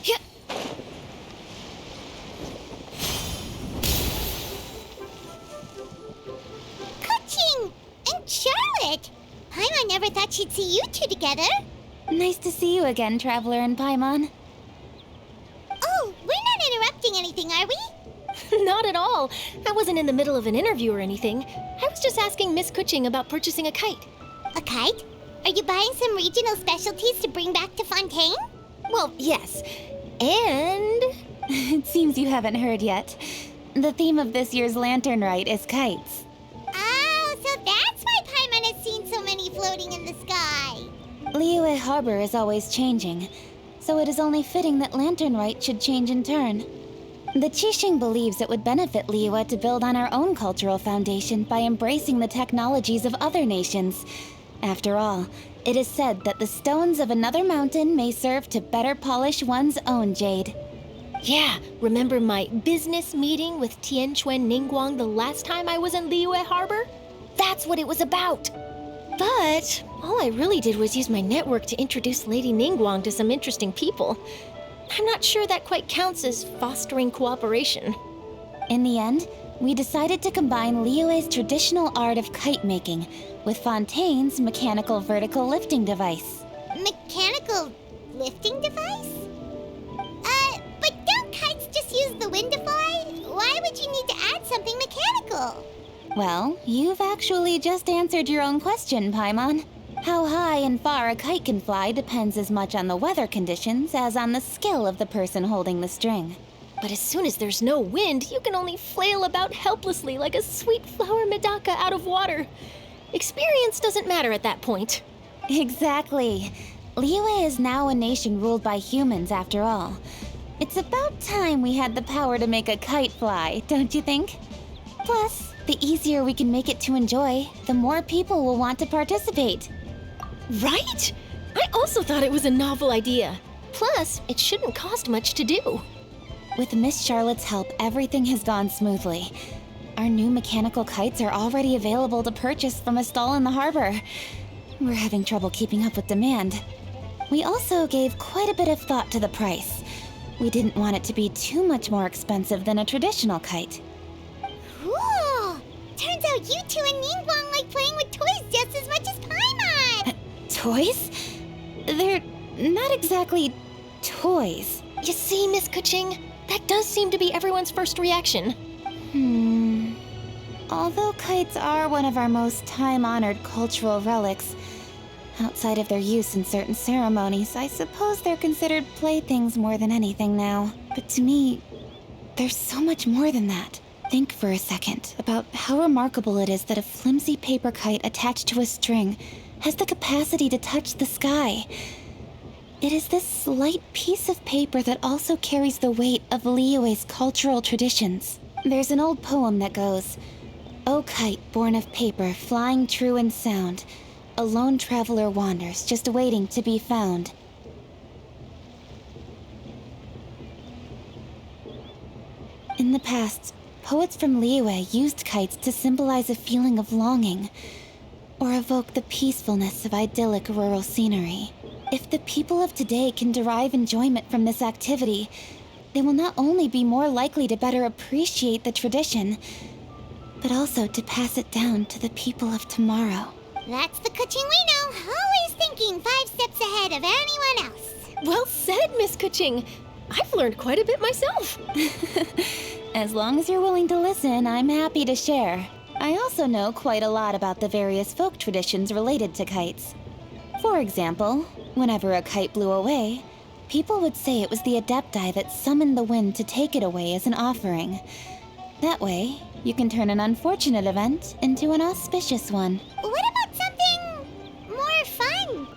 Yeah. Coaching! And Charlotte! Paimon never thought she'd see you two together. Nice to see you again, Traveler and Paimon. Oh, we're not interrupting anything, are we? Not at all. I wasn't in the middle of an interview or anything. I was just asking Miss Kuching about purchasing a kite. A kite? Are you buying some regional specialties to bring back to Fontaine? Well, yes. And... It seems you haven't heard yet. The theme of this year's Lantern Rite is kites. Oh, so that's why Paimon has seen so many floating in the sky. Liyue Harbor is always changing, so it is only fitting that Lantern Rite should change in turn. The Qixing believes it would benefit Liyue to build on our own cultural foundation by embracing the technologies of other nations. After all, it is said that the stones of another mountain may serve to better polish one's own jade. yeah, remember my business meeting with Tianquan Ningguang the last time I was in Liyue Harbor? That's what it was about. But all I really did was use my network to introduce Lady Ningguang to some interesting people. I'm not sure that quite counts as fostering cooperation. In the end, we decided to combine Liyue's traditional art of kite making with Fontaine's mechanical vertical lifting device. Mechanical lifting device? But don't kites just use the wind to fly? Why would you need to add something mechanical? Well, you've actually just answered your own question, Paimon. How high and far a kite can fly depends as much on the weather conditions as on the skill of the person holding the string. But as soon as there's no wind, you can only flail about helplessly like a sweet flower medaka out of water. Experience doesn't matter at that point. Exactly. Liyue is now a nation ruled by humans, after all. It's about time we had the power to make a kite fly, don't you think? Plus, the easier we can make it to enjoy, the more people will want to participate. Right? I also thought it was a novel idea. Plus, it shouldn't cost much to do. With Miss Charlotte's help, everything has gone smoothly. Our new mechanical kites are already available to purchase from a stall in the harbor. We're having trouble keeping up with demand. We also gave quite a bit of thought to the price. We didn't want it to be too much more expensive than a traditional kite. Cool! Turns out you two and Ningguang like playing with toys just as much as Paimon! Toys? They're not exactly toys. You see, Miss Kuching, that does seem to be everyone's first reaction. Although kites are one of our most time-honored cultural relics, outside of their use in certain ceremonies, I suppose they're considered playthings more than anything now. But to me, there's so much more than that. Think for a second about how remarkable it is that a flimsy paper kite attached to a string has the capacity to touch the sky. It is this slight piece of paper that also carries the weight of Liyue's cultural traditions. There's an old poem that goes, "O kite born of paper, flying true in sound, a lone traveler wanders, just waiting to be found." In the past, poets from Liyue used kites to symbolize a feeling of longing, or evoke the peacefulness of idyllic rural scenery. If the people of today can derive enjoyment from this activity, they will not only be more likely to better appreciate the tradition, but also to pass it down to the people of tomorrow. That's the Kuching we know, always thinking 5 steps ahead of anyone else. Well said, Miss Kuching. I've learned quite a bit myself. As long as you're willing to listen, I'm happy to share. I also know quite a lot about the various folk traditions related to kites. For example, whenever a kite blew away, people would say it was the Adepti that summoned the wind to take it away as an offering. That way, you can turn an unfortunate event into an auspicious one. What about something more fun?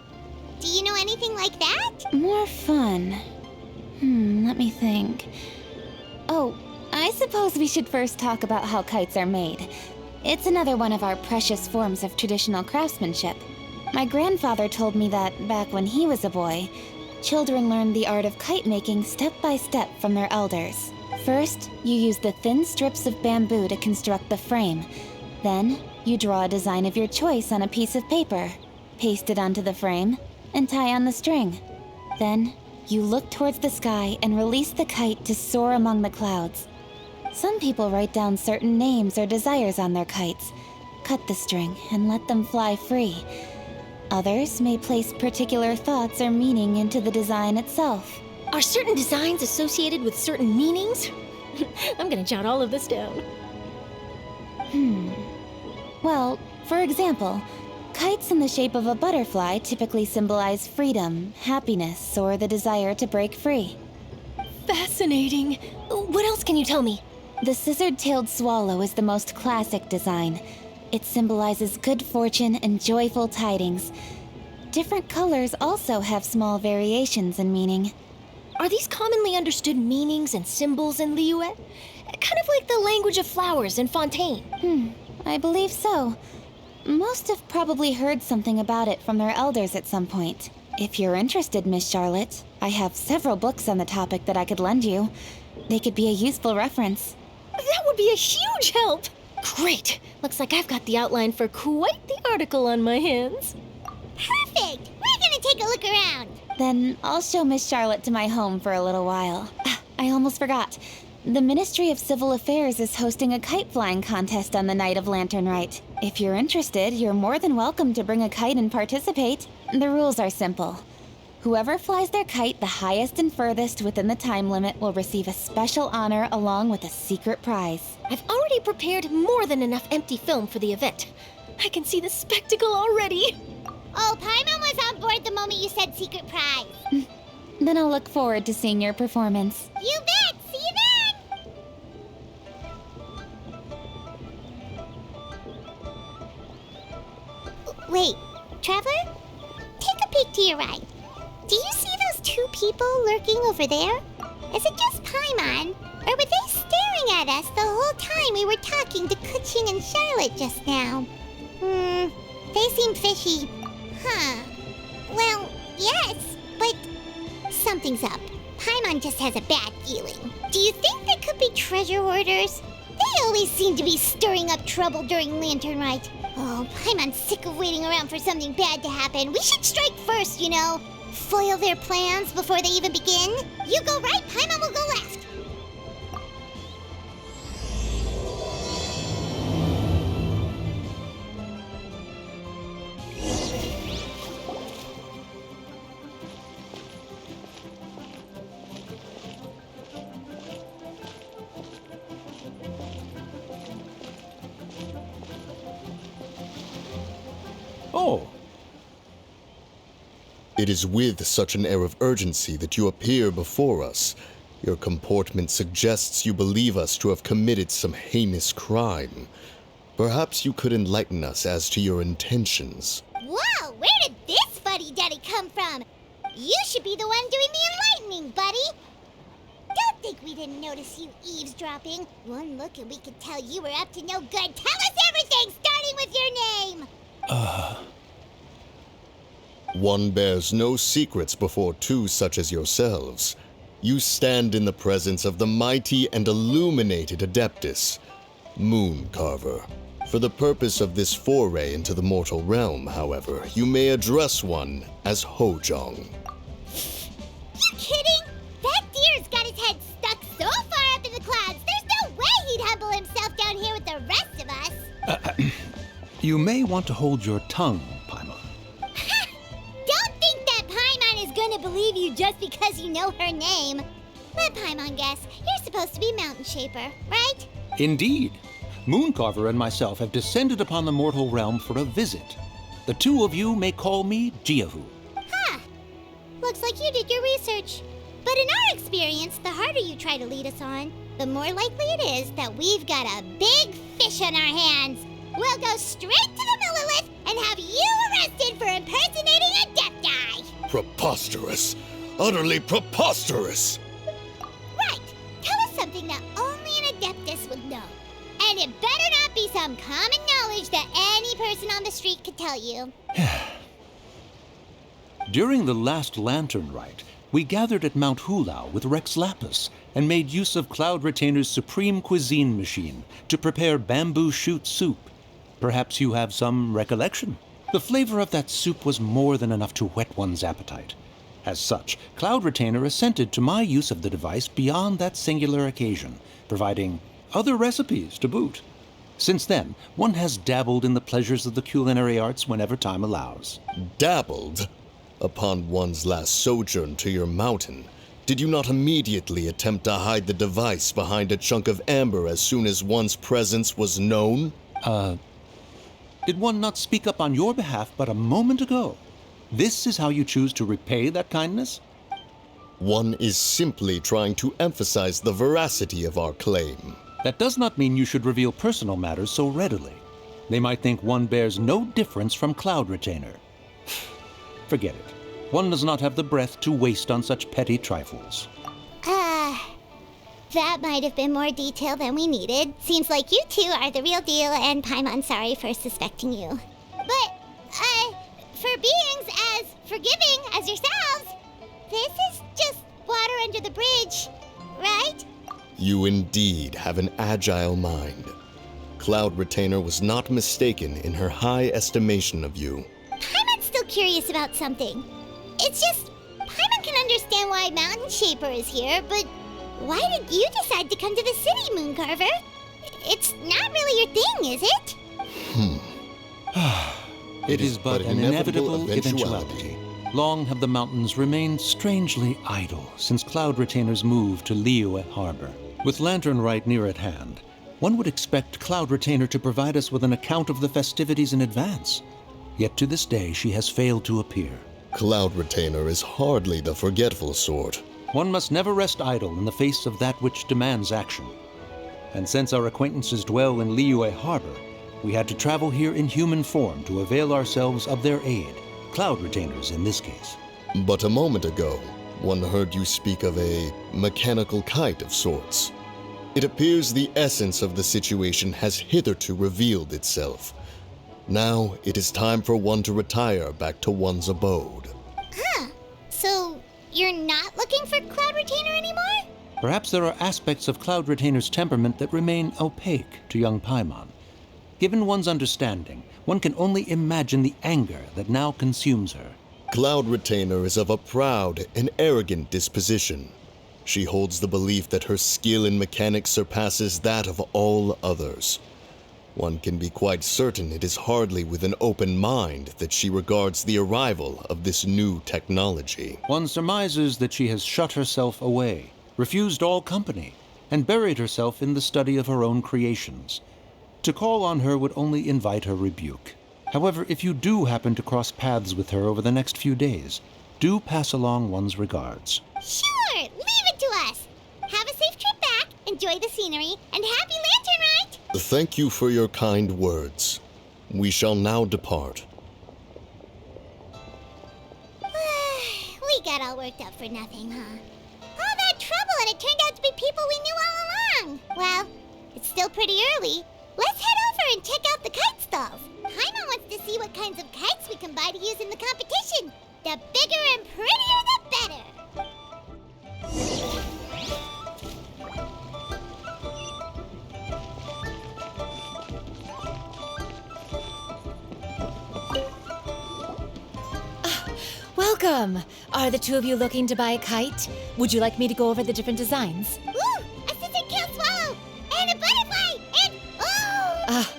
Do you know anything like that? More fun. Let me think. Oh, I suppose we should first talk about how kites are made. It's another one of our precious forms of traditional craftsmanship. My grandfather told me that, back when he was a boy, children learned the art of kite making step by step from their elders. First, you use the thin strips of bamboo to construct the frame. Then, you draw a design of your choice on a piece of paper, paste it onto the frame, and tie on the string. Then, You look towards the sky and release the kite to soar among the clouds. Some people write down certain names or desires on their kites, cut the string, and let them fly free. Others may place particular thoughts or meaning into the design itself. Are certain designs associated with certain meanings? I'm gonna jot all of this down. Well, for example, kites in the shape of a butterfly typically symbolize freedom, happiness, or the desire to break free. Fascinating. What else can you tell me? The scissor-tailed swallow is the most classic design. It symbolizes good fortune and joyful tidings. Different colors also have small variations in meaning. Are these commonly understood meanings and symbols in Liyue? Kind of like the language of flowers in Fontaine. I believe so. Most have probably heard something about it from their elders at some point. If you're interested, Miss Charlotte, I have several books on the topic that I could lend you. They could be a useful reference. That would be a huge help! Great! Looks like I've got the outline for quite the article on my hands. Perfect! We're gonna take a look around. Then I'll show Miss Charlotte to my home for a little while. I almost forgot. The Ministry of Civil Affairs is hosting a kite flying contest on the night of Lantern Rite. If you're interested, you're more than welcome to bring a kite and participate. The rules are simple. Whoever flies their kite the highest and furthest within the time limit will receive a special honor along with a secret prize. I've already prepared more than enough empty film for the event. I can see the spectacle already. Oh, Paimon was on board the moment you said secret prize. Then I'll look forward to seeing your performance. You bet! See you then! Wait, Traveler? Take a peek to your right. Do you see those two people lurking over there? Is it just Paimon? Or were they staring at us the whole time we were talking to Kuching and Charlotte just now? They seem fishy. Huh. Well, yes, but something's up. Paimon just has a bad feeling. Do you think they could be treasure hoarders? They always seem to be stirring up trouble during Lantern Rite. Oh, Paimon's sick of waiting around for something bad to happen. We should strike first, you know. Foil their plans before they even begin. You go right, Paimon will go left. Oh. It is with such an air of urgency that you appear before us. Your comportment suggests you believe us to have committed some heinous crime. Perhaps you could enlighten us as to your intentions. Whoa, where did this fuddy-duddy come from? You should be the one doing the enlightening, buddy. Don't think we didn't notice you eavesdropping. One look and we could tell you were up to no good. Tell us everything, starting with your name. One bears no secrets before two such as yourselves. You stand in the presence of the mighty and illuminated Adeptus, Moon Carver. For the purpose of this foray into the mortal realm, however, you may address one as Hojong. You kidding? That deer's got his head stuck so far up in the clouds, there's no way he'd humble himself down here with the rest of us. You may want to hold your tongue, Paimon. Don't think that Paimon is gonna believe you just because you know her name. Let Paimon guess. You're supposed to be Mountain Shaper, right? Indeed. Mooncarver and myself have descended upon the mortal realm for a visit. The two of you may call me Jiahu. Huh. Looks like you did your research. But in our experience, the harder you try to lead us on, the more likely it is that we've got a big fish on our hands. We'll go straight to the Millilith and have you arrested for impersonating a Death-Eye. Preposterous! Utterly preposterous! Right. Tell us something that only an Adeptus would know. And it better not be some common knowledge that any person on the street could tell you. During the last Lantern Rite, we gathered at Mount Hulao with Rex Lapis and made use of Cloud Retainer's supreme cuisine machine to prepare bamboo shoot soup. Perhaps you have some recollection? The flavor of that soup was more than enough to whet one's appetite. As such, Cloud Retainer assented to my use of the device beyond that singular occasion, providing other recipes to boot. Since then, one has dabbled in the pleasures of the culinary arts whenever time allows. Dabbled? Upon one's last sojourn to your mountain, did you not immediately attempt to hide the device behind a chunk of amber as soon as one's presence was known? Did one not speak up on your behalf but a moment ago? This is how you choose to repay that kindness? One is simply trying to emphasize the veracity of our claim. That does not mean you should reveal personal matters so readily. They might think one bears no difference from Cloud Retainer. Forget it. One does not have the breath to waste on such petty trifles. That might have been more detail than we needed. Seems like you two are the real deal, and Paimon, sorry for suspecting you. But, for beings as forgiving as yourselves, this is just water under the bridge, right? You indeed have an agile mind. Cloud Retainer was not mistaken in her high estimation of you. Paimon's still curious about something. It's just, Paimon can understand why Mountain Shaper is here, but why did you decide to come to the city, Mooncarver? It's not really your thing, is it? It is but an inevitable eventuality. Long have the mountains remained strangely idle since Cloud Retainer's move to Liyue Harbor. With Lantern Rite near at hand, one would expect Cloud Retainer to provide us with an account of the festivities in advance. Yet to this day she has failed to appear. Cloud Retainer is hardly the forgetful sort. One must never rest idle in the face of that which demands action. And since our acquaintances dwell in Liyue Harbor, we had to travel here in human form to avail ourselves of their aid, Cloud Retainers in this case. But a moment ago, one heard you speak of a mechanical kite of sorts. It appears the essence of the situation has hitherto revealed itself. Now it is time for one to retire back to one's abode. So, you're not looking for Cloud Retainer anymore? Perhaps there are aspects of Cloud Retainer's temperament that remain opaque to young Paimon. Given one's understanding, one can only imagine the anger that now consumes her. Cloud Retainer is of a proud and arrogant disposition. She holds the belief that her skill in mechanics surpasses that of all others. One can be quite certain it is hardly with an open mind that she regards the arrival of this new technology. One surmises that she has shut herself away, refused all company, and buried herself in the study of her own creations. To call on her would only invite her rebuke. However, if you do happen to cross paths with her over the next few days, do pass along one's regards. Sure, leave it to us. Have a safe trip back, enjoy the scenery, and happy Lantern Rite! Thank you for your kind words. We shall now depart. We got all worked up for nothing, huh? All that trouble, and it turned out to be people we knew all along. Well, it's still pretty early. Let's head over and check out the kite stalls. Paimon wants to see what kinds of kites we can buy to use in the competition. The bigger and prettier, the better. Welcome! Are the two of you looking to buy a kite? Would you like me to go over the different designs? Ooh, a scissor kill swallow! And a butterfly! And, oh!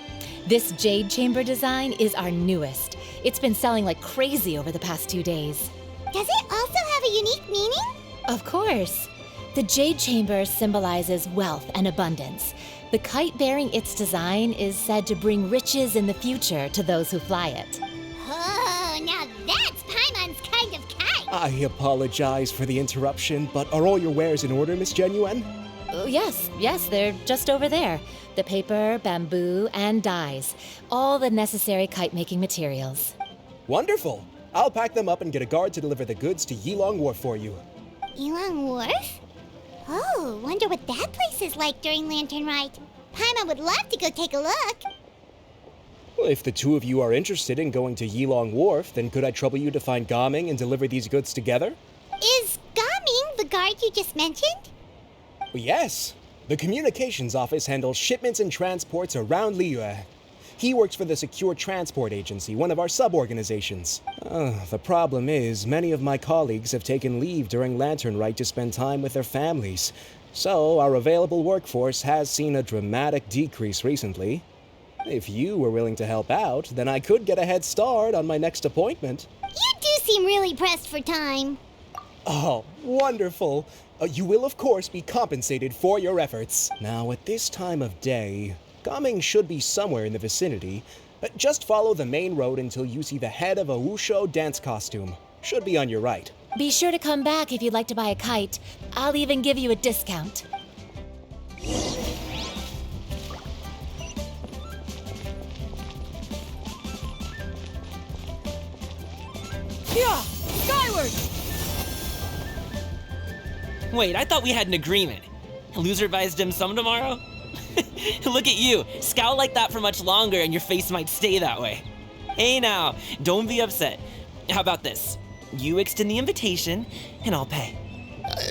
This jade chamber design is our newest. It's been selling like crazy over the past 2 days. Does it also have a unique meaning? Of course. The jade chamber symbolizes wealth and abundance. The kite bearing its design is said to bring riches in the future to those who fly it. Oh, now that's Paimon's kind of kite! I apologize for the interruption, but are all your wares in order, Miss Genuine? Oh, yes, they're just over there. The paper, bamboo, and dyes. All the necessary kite-making materials. Wonderful! I'll pack them up and get a guard to deliver the goods to Yilong Wharf for you. Yilong Wharf? Oh, wonder what that place is like during Lantern Rite. Paimon would love to go take a look. Well, if the two of you are interested in going to Yilong Wharf, then could I trouble you to find Gaming and deliver these goods together? Is Gaming the guard you just mentioned? Well, yes. The communications office handles shipments and transports around Liyue. He works for the Secure Transport Agency, one of our sub-organizations. The problem is, many of my colleagues have taken leave during Lantern Rite to spend time with their families. So, our available workforce has seen a dramatic decrease recently. If you were willing to help out, then I could get a head start on my next appointment. You do seem really pressed for time. Oh, wonderful. You will, of course, be compensated for your efforts. Now, at this time of day, Gaming should be somewhere in the vicinity. Just follow the main road until you see the head of a Wushu dance costume. Should be on your right. Be sure to come back if you'd like to buy a kite. I'll even give you a discount. Yeah! Skyward! Wait, I thought we had an agreement. Loser buys dim sum tomorrow? Look at you. Scowl like that for much longer and your face might stay that way. Hey now, don't be upset. How about this? You extend the invitation, and I'll pay.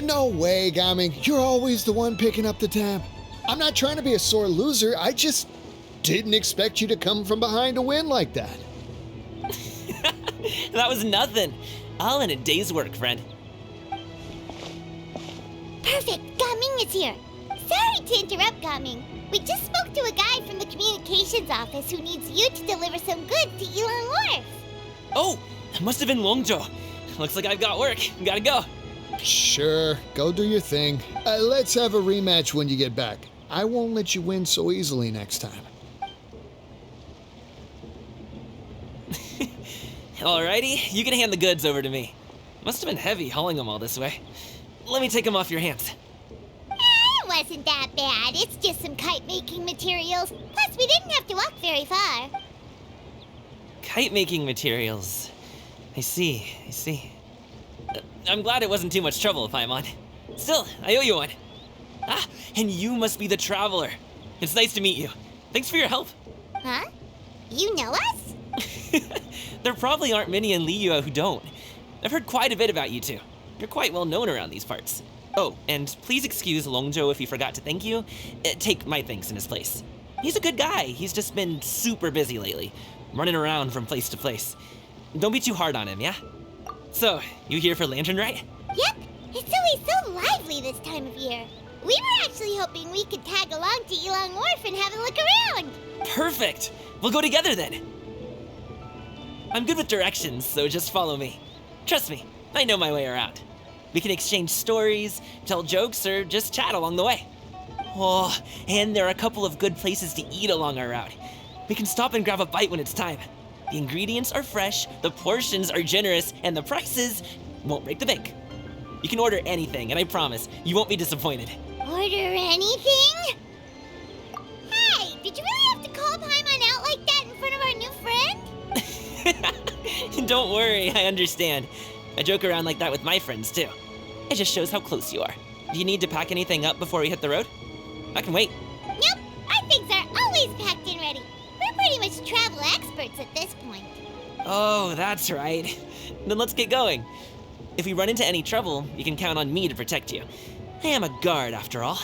No way, Gaming. You're always the one picking up the tab. I'm not trying to be a sore loser. I just didn't expect you to come from behind to win like that. That was nothing. All in a day's work, friend. Perfect, Gaming is here. Sorry to interrupt, Gaming. We just spoke to a guy from the communications office who needs you to deliver some goods to Yilong Wharf. Oh, it must have been Longzhou. Looks like I've got work. Gotta go. Sure, go do your thing. Let's have a rematch when you get back. I won't let you win so easily next time. Alrighty, you can hand the goods over to me. Must have been heavy hauling them all this way. Let me take them off your hands. It wasn't that bad. It's just some kite-making materials. Plus, we didn't have to walk very far. Kite-making materials. I see. I'm glad it wasn't too much trouble, Paimon. Still, I owe you one. Ah, and you must be the traveler. It's nice to meet you. Thanks for your help. Huh? You know us? There probably aren't many in Liyue who don't. I've heard quite a bit about you two. You're quite well known around these parts. Oh, and please excuse Longzhou if he forgot to thank you. Take my thanks in his place. He's a good guy. He's just been super busy lately, running around from place to place. Don't be too hard on him, yeah? So, you here for Lantern Rite? Yep. It's always so lively this time of year. We were actually hoping we could tag along to Yilong Wharf and have a look around. Perfect. We'll go together then. I'm good with directions, so just follow me. Trust me, I know my way around. We can exchange stories, tell jokes, or just chat along the way. Oh, and there are a couple of good places to eat along our route. We can stop and grab a bite when it's time. The ingredients are fresh, the portions are generous, and the prices won't break the bank. You can order anything, and I promise, you won't be disappointed. Order anything? Hey, did you really have to call Paimon out like that in front of our new friend? Don't worry, I understand. I joke around like that with my friends, too. It just shows how close you are. Do you need to pack anything up before we hit the road? I can wait. Nope, our things are always packed and ready. We're pretty much travel experts at this point. Oh, that's right. Then let's get going. If we run into any trouble, you can count on me to protect you. I am a guard, after all.